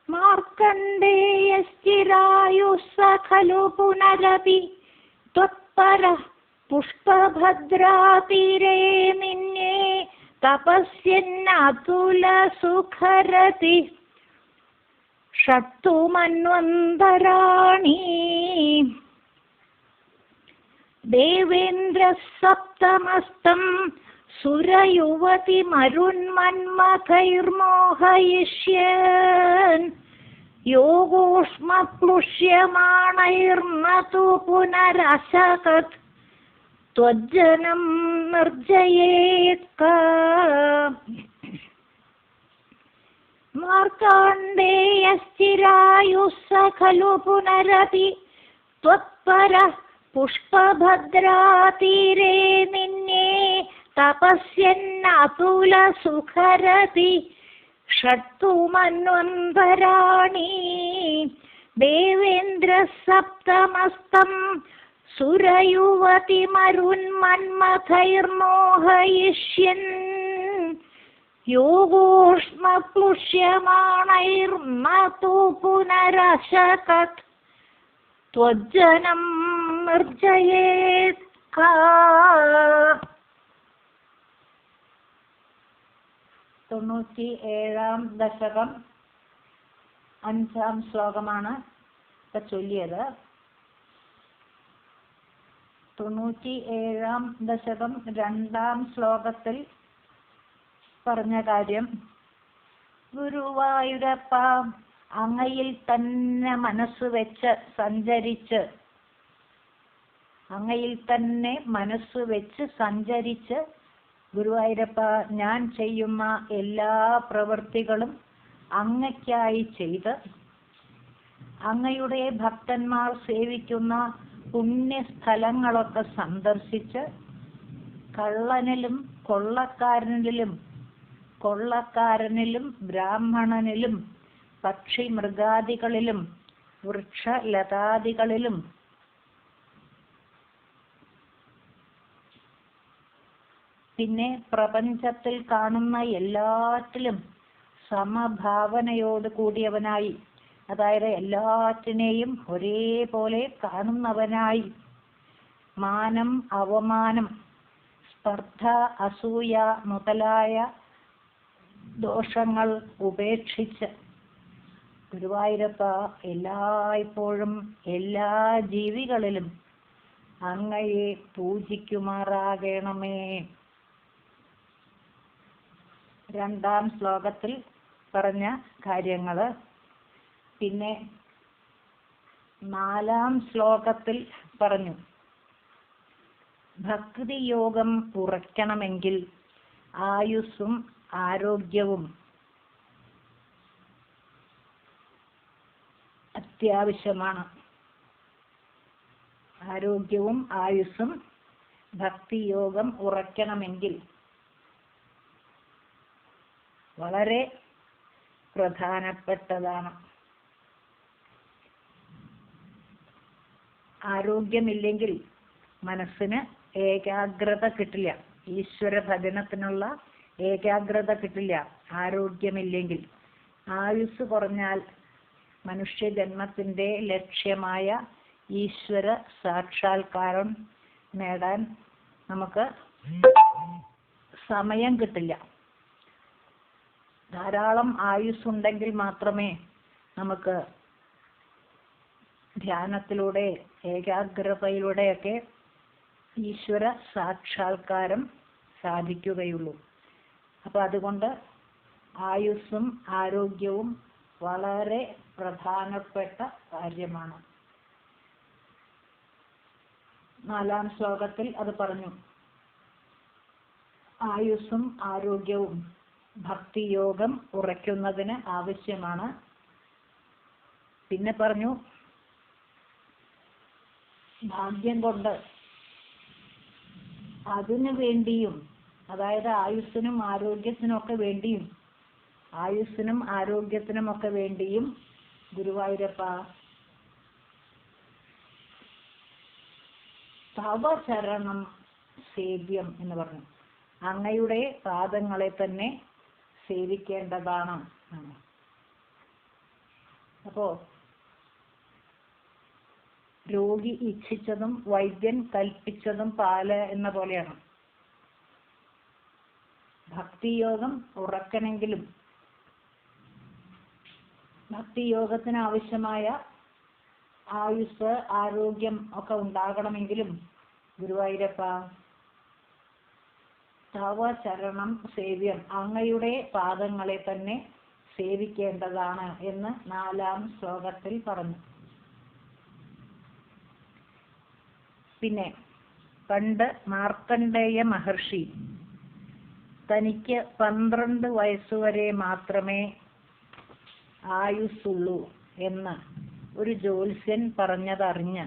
മാർക്കണ്ഡേയശ്ചിരായുസ്സ ഖലു പുനരപി ത്വത്പരഃ പുഷ്പഭദ്രാതീരേ നിന്യേ തപസ്യന്നതുലസുഖരതി ഷട്ടു മന്വന്തരാണി. ദേവേന്ദ്ര സപ്തമസ്തം സുരയുവതി മരുന്മന്മഥൈർമോഹയിഷ്യൻ യോഗോഷ്മപ്ലുഷ്യമാണൈർനതു പുനരശകത് ത്വജ്ജനം നിർജയേത്ക. മാർക്കണ്ഡേയശ്ചിരായുസ്സ ഖലു പുനരപി ത്വത്പരഃ പുഷ്പഭദ്രാതീരേ നിന്യേ തപസ്യന്നതുലസുഖരതി ഷട്ടു മന്വന്തരാണി. ദേവേന്ദ്ര സപ്തമസ്തം സുരയുവതി മരുന്മന്മഥൈർമോഹയിഷ്യൻ യോഗോഷ്മപ്ലുഷ്യമാണൈർനതു പുനരശകത് ത്വജ്ജനം നിർജയേത്ക. 97-ാം ദശകം 5-ാം ശ്ലോകമാണ് ഇപ്പൊ ചൊല്ലിയത്. 97-ാം ദശകം 2-ാം ശ്ലോകത്തിൽ പറഞ്ഞ കാര്യം, ഗുരുവായൂരപ്പ അങ്ങയിൽ തന്നെ മനസ്സ് വെച്ച് സഞ്ചരിച്ച്, അങ്ങയിൽ തന്നെ മനസ്സ് വെച്ച് സഞ്ചരിച്ച് ഗുരുവായൂരപ്പ ഞാൻ ചെയ്യുന്ന എല്ലാ പ്രവൃത്തികളും അങ്ങയ്ക്കായി ചെയ്ത് അങ്ങയുടെ ഭക്തന്മാർ സേവിക്കുന്ന പുണ്യസ്ഥലങ്ങളൊക്കെ സന്ദർശിച്ച് കള്ളനിലും കൊള്ളക്കാരനിലും ബ്രാഹ്മണനിലും പക്ഷി മൃഗാദികളിലും വൃക്ഷലതാദികളിലും പിന്നെ പ്രപഞ്ചത്തിൽ കാണുന്ന എല്ലാറ്റിലും സമഭാവനയോട് കൂടിയവനായി, അതായത് എല്ലാറ്റിനെയും ഒരേപോലെ കാണുന്നവനായി, മാനം അവമാനം സ്പർദ്ധ അസൂയ മുതലായ ദോഷങ്ങൾ ഉപേക്ഷിച്ച് ഗുരുവായൂരപ്പ എല്ലായ്പ്പോഴും എല്ലാ ജീവികളിലും അങ്ങയെ പൂജിക്കുമാറാകണമേ. 2-ാം ശ്ലോകത്തിൽ പറഞ്ഞ കാര്യങ്ങള് പിന്നെ 4-ാം ശ്ലോകത്തിൽ പറഞ്ഞു. ഭക്തിയോഗം ഉറയ്ക്കണമെങ്കിൽ ആയുസ്സും ആരോഗ്യവും അത്യാവശ്യമാണ്. ആരോഗ്യവും ആയുസ്സും ഭക്തിയോഗം ഉറയ്ക്കണമെങ്കിൽ വളരെ പ്രധാനപ്പെട്ടതാണ്. ആരോഗ്യമില്ലെങ്കിൽ മനസ്സിന് ഏകാഗ്രത കിട്ടില്ല, ഈശ്വര ഭജനത്തിനുള്ള ഏകാഗ്രത കിട്ടില്ല ആരോഗ്യമില്ലെങ്കിൽ. ആയുസ് കുറഞ്ഞാൽ മനുഷ്യജന്മത്തിന്റെ ലക്ഷ്യമായ ഈശ്വര സാക്ഷാത്കാരം നേടാൻ നമുക്ക് സമയം കിട്ടില്ല. ധാരാളം ആയുസ്സുണ്ടെങ്കിൽ മാത്രമേ നമുക്ക് ധ്യാനത്തിലൂടെ ഏകാഗ്രതയിലൂടെയൊക്കെ ഈശ്വര സാക്ഷാത്കാരം സാധിക്കുകയുള്ളൂ. അപ്പൊ അതുകൊണ്ട് ആയുസ്സും ആരോഗ്യവും വളരെ പ്രധാനപ്പെട്ട കാര്യമാണ്. 4-ാം ശ്ലോകത്തിൽ അത് പറഞ്ഞു. ആയുസ്സും ആരോഗ്യവും ഭക്തിയോഗം ഉറയ്ക്കുന്നതിന് ആവശ്യമാണ്. പിന്നെ പറഞ്ഞു, ഭാഗ്യം കൊണ്ട് അതിനു വേണ്ടിയും, അതായത് ആയുസ്സിനും ആരോഗ്യത്തിനുമൊക്കെ വേണ്ടിയും ഗുരുവായൂരപ്പ തവ ചരണം സേവ്യം എന്ന് പറഞ്ഞു. അങ്ങയുടെ പാദങ്ങളെ തന്നെ സേവിക്കേണ്ടതാണ്. അപ്പോ രോഗി ഇച്ഛിച്ചതും വൈദ്യൻ കൽപ്പിച്ചതും പാല് എന്ന പോലെയാണ്. ഭക്തിയോഗം ഉറക്കണമെങ്കിലും ഭക്തിയോഗത്തിന് ആവശ്യമായ ആയുസ് ആരോഗ്യം ഒക്കെ ഉണ്ടാകണമെങ്കിലും ഗുരുവായൂരപ്പ തവ ചരണം സേവ്യം, അങ്ങയുടെ പാദങ്ങളെ തന്നെ സേവിക്കേണ്ടതാണ് എന്ന് 4-ാം ശ്ലോകത്തിൽ പറഞ്ഞു. പിന്നെ പണ്ട് മാർക്കണ്ഡേയ മഹർഷി തനിക്ക് 12 വയസ്സുവരെ മാത്രമേ ആയുസ്സുള്ളൂ എന്ന് ഒരു ജ്യോത്സ്യൻ പറഞ്ഞതറിഞ്ഞ്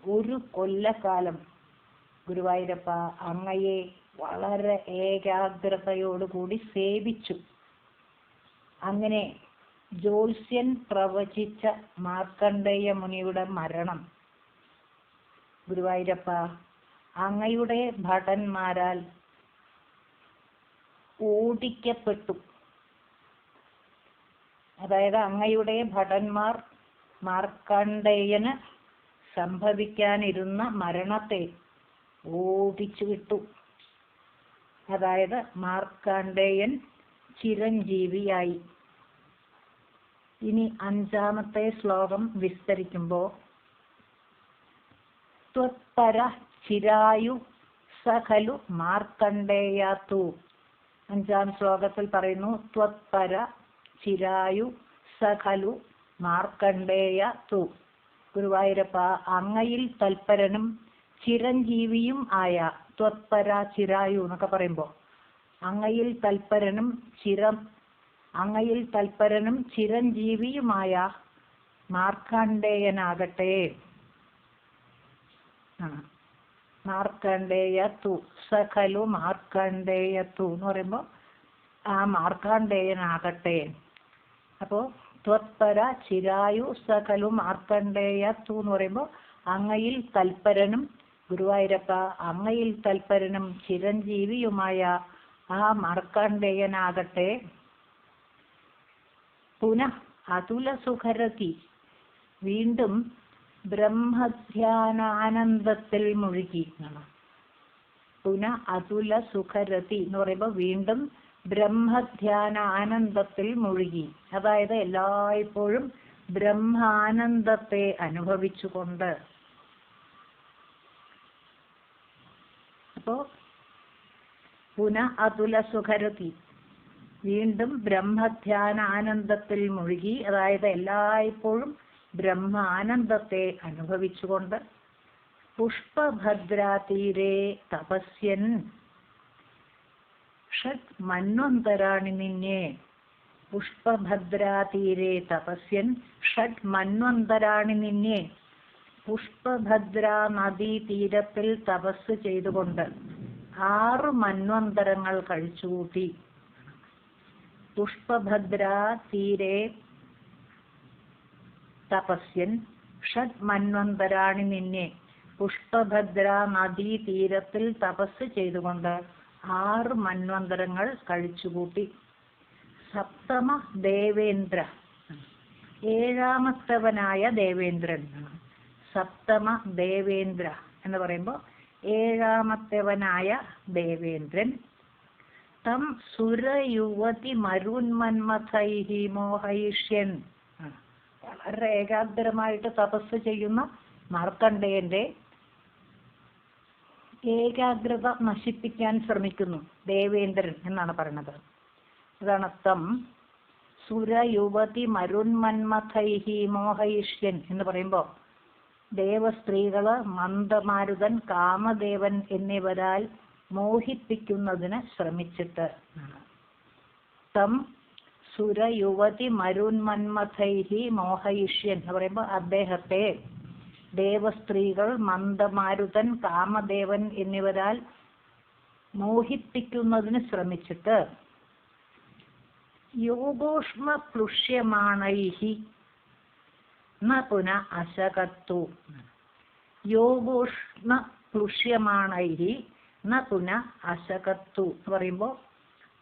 ഒരു കൊല്ലക്കാലം ഗുരുവായൂരപ്പ അങ്ങയെ വളരെ ഏകാഗ്രതയോടുകൂടി സേവിച്ചു. അങ്ങനെ ജ്യോത്സ്യൻ പ്രവചിച്ച മാർക്കണ്ഡേയ മുനിയുടെ മരണം ഗുരുവായൂരപ്പ അങ്ങയുടെ ഭടന്മാരാൽ ഓടിക്കപ്പെട്ടു. അതായത് അങ്ങയുടെ ഭടന്മാർ മാർക്കണ്ഡേയന് സംഭവിക്കാനിരുന്ന മരണത്തെ ഓടിച്ചു വിട്ടു. അതായത് മാർക്കണ്ഡേയൻ ചിരഞ്ജീവിയായി. ഇനി 5-ാമത്തെ ശ്ലോകം വിസ്തരിക്കുമ്പോൾ ത്വത്പര ചിരായു സഖലു മാർക്കണ്ഡേയാത്തു. 5-ാം ശ്ലോകത്തിൽ പറയുന്നു ത്വത്പര ചിരായു സഖലു മാർക്കണ്ഡേയാത്തു. ഗുരുവായൂരപ്പ അങ്ങയിൽ തൽപരനും ചിരഞ്ജീവിയും ആയ ത്വത്പര ചിരായു എന്നൊക്കെ പറയുമ്പോൾ അങ്ങയിൽ തൽപരനും ചിരഞ്ജീവിയുമായ മാർക്കണ്ഡേയനാകട്ടെ. മാർക്കണ്ഡേയത്തു സഖലു മാർക്കണ്ഡേയത്തു എന്ന് പറയുമ്പോൾ ആ മാർക്കണ്ഡേയനാകട്ടെ. അപ്പോൾ ത്വത്പര ചിരായു സഖലു മാർക്കണ്ഡേയത്തു എന്ന് പറയുമ്പോൾ അങ്ങയിൽ തൽപരനും ഗുരുവായൂരപ്പ അങ്ങയിൽ തൽപരനും ചിരഞ്ജീവിയുമായ ആ മാർക്കണ്ഡേയനാകട്ടെ. പുനഃ അതുല സുഖരതി, വീണ്ടും ബ്രഹ്മധ്യാനാനന്ദത്തിൽ മുഴുകി. പുനഃ അതുല സുഖരതി എന്ന് പറയുമ്പോൾ വീണ്ടും ബ്രഹ്മധ്യാന ആനന്ദത്തിൽ മുഴുകി. അതായത് എല്ലായ്പ്പോഴും ബ്രഹ്മാനന്ദത്തെ അനുഭവിച്ചുകൊണ്ട്. അപ്പോ പുനഃ അതുല സുഖരതി, വീണ്ടും ബ്രഹ്മധ്യാന ആനന്ദത്തിൽ മുഴുകി. അതായത് എല്ലായ്പ്പോഴും ബ്രഹ്മാനന്ദത്തെ അനുഭവിച്ചുകൊണ്ട്. പുഷ്പഭദ്രാതീരേ തപസ്യൻ ഷഡ് മന്വന്തരാണി നിന്നെ. പുഷ്പഭദ്രാതീരേ തപസ്യൻ ഷഡ് മന്വന്തരാണി നിന്നെ. പുഷ്പഭദ്ര നദീ തീരത്തിൽ തപസ് ചെയ്തുകൊണ്ട് 6 മന്വന്തരങ്ങൾ കഴിച്ചുകൂട്ടി. പുഷ്പഭദ്രാ തീരെ തപസ്യൻ ഷഡ് മന്വന്തരാണി നിന്നെ. പുഷ്പഭദ്ര നദീ തീരത്തിൽ തപസ് ചെയ്തുകൊണ്ട് 6 മന്വന്തരങ്ങൾ കഴിച്ചുകൂട്ടി. സപ്തമ ദേവേന്ദ്ര, 7-ാമത്തവനായ ദേവേന്ദ്രൻ. സപ്തമ ദേവേന്ദ്ര എന്ന് പറയുമ്പോൾ 7-ാമത്തവനായ ദേവേന്ദ്രൻ. തം സുരയുവതി മരുന്മന്മഥൈഹി മോഹയിഷ്യൻ, വളരെ ഏകാഗ്രമായിട്ട് തപസ് ചെയ്യുന്ന മാർക്കണ്ഡേയന്റെ ഏകാഗ്രത നശിപ്പിക്കാൻ ശ്രമിക്കുന്നു ദേവേന്ദ്രൻ എന്നാണ് പറയുന്നത്. അതാണ് തം സുരയുവതി മരുന്മന്മഥൈഹി മോഹയിഷ്യൻ എന്ന് പറയുമ്പോൾ ദേവസ്ത്രീകള് മന്ദമാരുതൻ കാമദേവൻ എന്നിവരാൽ മോഹിപ്പിക്കുന്നതിന് ശ്രമിച്ചിട്ട്. തം സുരയുവതി മരുന്മന്മഥൈഹി മോഹയിഷ്യൻ എന്ന് പറയുമ്പോൾ അദ്ദേഹത്തെ ദേവസ്ത്രീകൾ മന്ദമാരുതൻ കാമദേവൻ എന്നിവരാൽ മോഹിപ്പിക്കുന്നതിന് ശ്രമിച്ചിട്ട്. യോഗോഷ്മ പ്ലുഷ്യമാണൈഹി ന പുന അശകത്തു. യോഗോഷ്മ പ്ലുഷ്യമാണൈഹി ന പുന അശകത്തു എന്ന് പറയുമ്പോൾ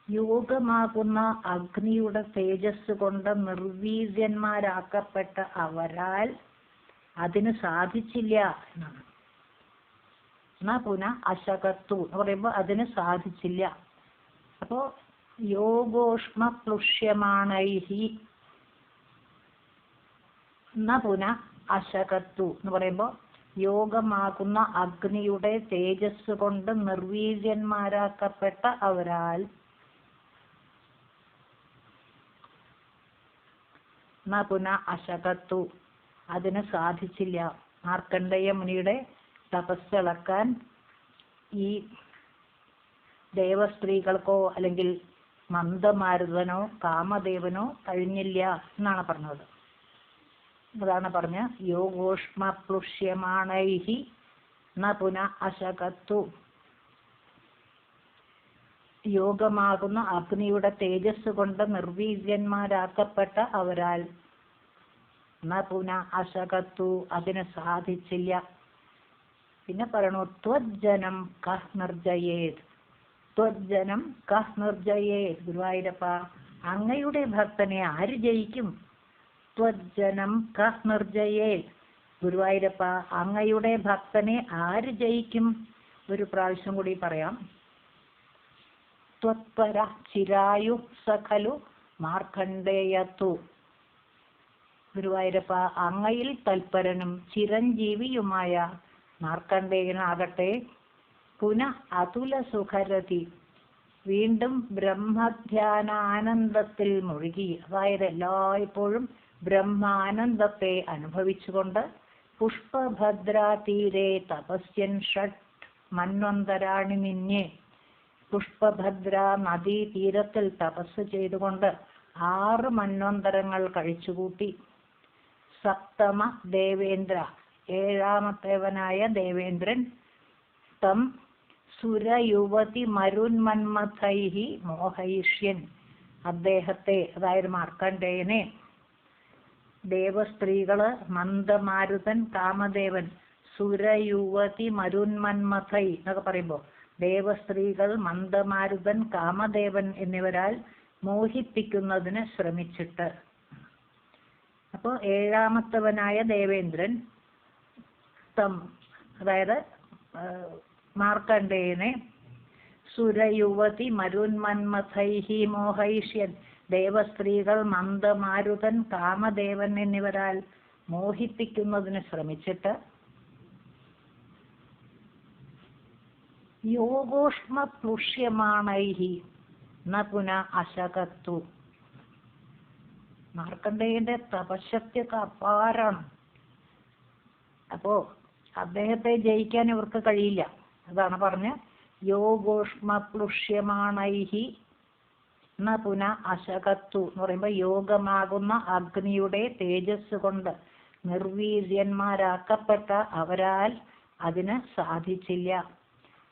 യോഗമാകുന്ന അഗ്നിയുടെ തേജസ് കൊണ്ട് നിർവീര്യന്മാരാക്കപ്പെട്ട അവരാൽ അതിന് സാധിച്ചില്ല എന്നാണ്. എന്നാ പുന അശകത്തു എന്ന് പറയുമ്പോൾ അതിന് സാധിച്ചില്ല. അപ്പോ യോഗോഷ്മ പ്ലുഷ്യമാണൈഹി എന്നാ പുന അശകത്തു എന്ന് പറയുമ്പോൾ യോഗമാകുന്ന അഗ്നിയുടെ തേജസ് കൊണ്ട് നിർവീര്യന്മാരാക്കപ്പെട്ട അവരാൽ എന്നാ പുന അശകത്തു അതിന് സാധിച്ചില്ല. മാർക്കണ്ഡേയ മുനിയുടെ തപസ്സിളക്കാൻ ഈ ദേവസ്ത്രീകൾക്കോ അല്ലെങ്കിൽ മന്ദമാരുതനോ കാമദേവനോ കഴിഞ്ഞില്ല എന്നാണ് പറഞ്ഞത്. അതാണ് പറഞ്ഞ യോഗോഷ്മ പ്ലുഷ്യമാണൈഹി ന പുന അശകത്തു. യോഗമാകുന്ന അഗ്നിയുടെ തേജസ് കൊണ്ട് നിർവീര്യന്മാരാക്കപ്പെട്ട അവരാൽ ന പുന അശകത്തു അതിന് സാധിച്ചില്ല. പിന്നെ പറയണു ത്വജ്ജനം കഹ് നിർജയേത്. ത്വജ്ജനം കഹ് നിർജയേത്. ഗുരുവായൂരപ്പ, അങ്ങയുടെ ഭക്തനെ ആര് ജയിക്കും? ത്വജ്ജനം കഹ് നിർജയേത്. ഗുരുവായൂരപ്പ, അങ്ങയുടെ ഭക്തനെ ആര് ജയിക്കും? ഒരു പ്രാവശ്യം കൂടി പറയാം. ത്വത്പര ചിരായു സഖലു മാർക്കണ്ഡേയത്തു. ഗുരുവായൂരപ്പ, അങ്ങയിൽ തൽപരനും ചിരഞ്ജീവിയുമായ മാർക്കണ്ഡേയനാകട്ടെ പുന അതുല സുഖരതി വീണ്ടും ബ്രഹ്മധ്യാനാനന്ദത്തിൽ മുഴുകി, അതായത് എല്ലായ്പ്പോഴും ബ്രഹ്മാനന്ദത്തെ അനുഭവിച്ചുകൊണ്ട് പുഷ്പഭദ്രാതീരെ തപസ്യൻ ഷട്ട് മന്വന്തരാണി നിന്യേ. പുഷ്പഭദ്ര നദീ തീരത്തിൽ തപസ് ചെയ്തുകൊണ്ട് 6 മന്വന്തരങ്ങൾ കഴിച്ചുകൂട്ടി. സപ്തമ ദേവേന്ദ്ര, 7ാമത്തേവനായ ദേവേന്ദ്രൻ തം സുരയുവതി മരുന്മന്മഥൈഹി മോഹയിഷ്യൻ, അദ്ദേഹത്തെ അതായത് മാർക്കണ്ഡേയനെ ദേവസ്ത്രീകള് മന്ദമാരുതൻ കാമദേവൻ സുരയുവതി മരുന്മന്മഥൈ എന്നൊക്കെ പറയുമ്പോൾ ദേവസ്ത്രീകൾ മന്ദമാരുതൻ കാമദേവൻ എന്നിവരാൽ മോഹിപ്പിക്കുന്നതിന് ശ്രമിച്ചിട്ട്. അപ്പോൾ 7ാമത്തവനായ ദേവേന്ദ്രൻ തം അതായത് മാർക്കണ്ഡേയനെ സുരയുവതി മരുന്മന്മഥൈഹി മോഹയിഷ്യൻ, ദേവസ്ത്രീകൾ മന്ദമാരുതൻ കാമദേവൻ എന്നിവരാൽ മോഹിപ്പിക്കുന്നതിന് ശ്രമിച്ചിട്ട് യോഗോഷ്മ പ്ലുഷ്യമാണൈഹി ന പുന അശകത്തു. മാർക്കണ്ഡേയന്റെ തപശക്തിയൊക്കെ അപാരാണ്. അപ്പോ അദ്ദേഹത്തെ ജയിക്കാൻ ഇവർക്ക് കഴിയില്ല. അതാണ് പറഞ്ഞ യോഗോഷ്മ പ്ലുഷ്യമാണൈഹി ന പുന അശകത്തു എന്ന് പറയുമ്പോൾ യോഗമാകുന്ന അഗ്നിയുടെ തേജസ് കൊണ്ട് നിർവീര്യന്മാരാക്കപ്പെട്ട അവരാൽ അതിന് സാധിച്ചില്ല.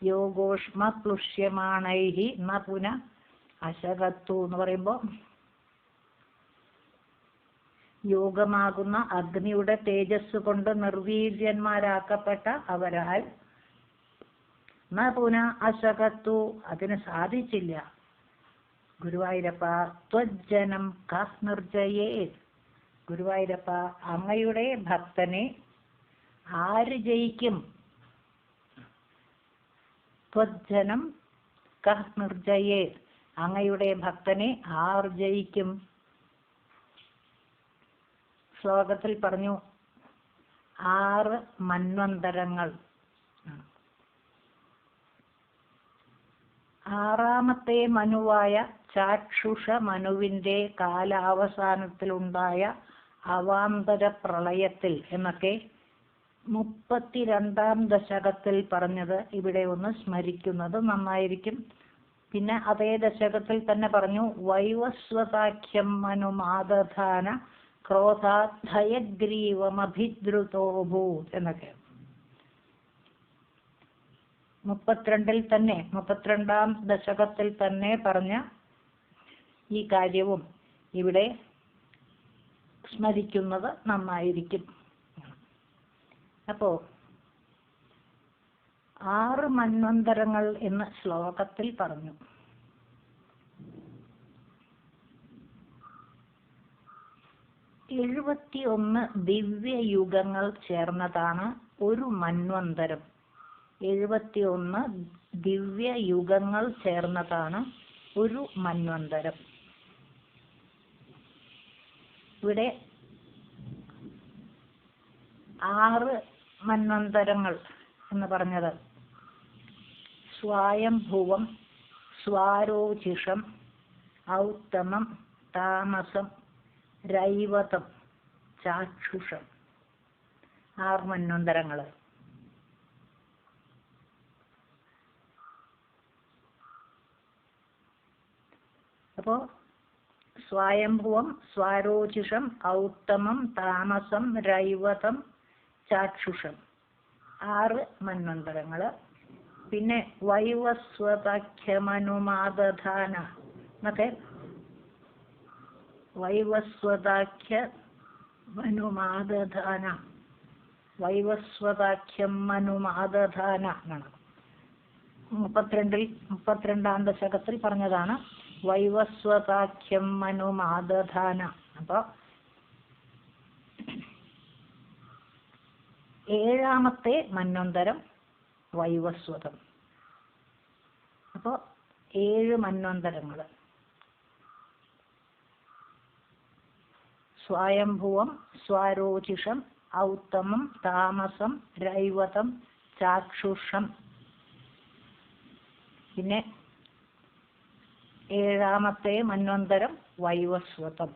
യോഗോഷ്മ പ്ലുഷ്യമാണൈഹി ന പുന അശകത്തു എന്ന് പറയുമ്പോൾ യോഗമാകുന്ന അഗ്നിയുടെ തേജസ് കൊണ്ട് നിർവീര്യന്മാരാക്കപ്പെട്ട അവരാൽ ന പുന അശകത്തു അതിന് സാധിച്ചില്ല. ഗുരുവായൂരപ്പ, ത്വജ്ജനം കഹ് നിർജയേത്. ഗുരുവായൂരപ്പ, അങ്ങയുടെ ഭക്തനെ ആര് ജയിക്കും? ത്വജ്ജനം കഹ് നിർജയേത്. അങ്ങയുടെ ഭക്തനെ ആർ ജയിക്കും? ശ്ലോകത്തിൽ പറഞ്ഞു 6 മന്വന്തരങ്ങൾ. 6ാമത്തെ മനുവായ ചാക്ഷുഷ മനുവിന്റെ കാലാവസാനത്തിലുണ്ടായ അവാന്തര പ്രളയത്തിൽ എന്നൊക്കെ 32ാം ദശകത്തിൽ പറഞ്ഞത് ഇവിടെ ഒന്ന് സ്മരിക്കുന്നത് നന്നായിരിക്കും. പിന്നെ അതേ ദശകത്തിൽ തന്നെ പറഞ്ഞു വൈവസ്വതാഖ്യം മനുമാദധാന ക്രോധാധയഗ്രീവമഭിദ്രുതോഭൂത് എന്നൊക്കെ. 32ാം ദശകത്തിൽ തന്നെ പറഞ്ഞ ഈ കാര്യവും ഇവിടെ സ്മരിക്കുന്നത് നന്നായിരിക്കും. അപ്പോ 6 മന്വന്തരങ്ങൾ എന്ന് ശ്ലോകത്തിൽ പറഞ്ഞു. 71 ദിവ്യയുഗങ്ങൾ ചേർന്നതാണ് ഒരു മന്വന്തരം. 71 ദിവ്യയുഗങ്ങൾ ചേർന്നതാണ് ഒരു മന്വന്തരം. ഇവിടെ 6 മന്വന്തരങ്ങൾ എന്ന് പറഞ്ഞത് സ്വായംഭുവം, സ്വാരോചിഷം, ഔത്തമം, താമസം, രൈവതം, ചാക്ഷുഷം. 6 മന്വന്തരങ്ങൾ. അപ്പോൾ സ്വായംഭുവം, സ്വാരോചിഷം, ഔത്തമം, താമസം, രൈവതം, ചാക്ഷുഷം. 6 മന്വന്തരങ്ങൾ. പിന്നെ വൈവസ്വതാഖ്യമനുമാദധാന എന്നൊക്കെ വൈവസ്വതാഖ്യമനുമാദധാന എന്നാണ് 32-ാം ദശകത്തിൽ പറഞ്ഞതാണ് വൈവസ്വതാഖ്യമനുമാദധാന. അപ്പോൾ 7ാമത്തെ മന്വന്തരം വൈവസ്വതം. അപ്പോൾ 7 മന്വന്തരങ്ങൾ. സ്വായംഭുവം, സ്വാരോചിഷം, ഔത്തമം, താമസം, രൈവതം, ചാക്ഷുഷം. പിന്നെ 7ാമത്തെ മന്വന്തരം വൈവസ്വതം.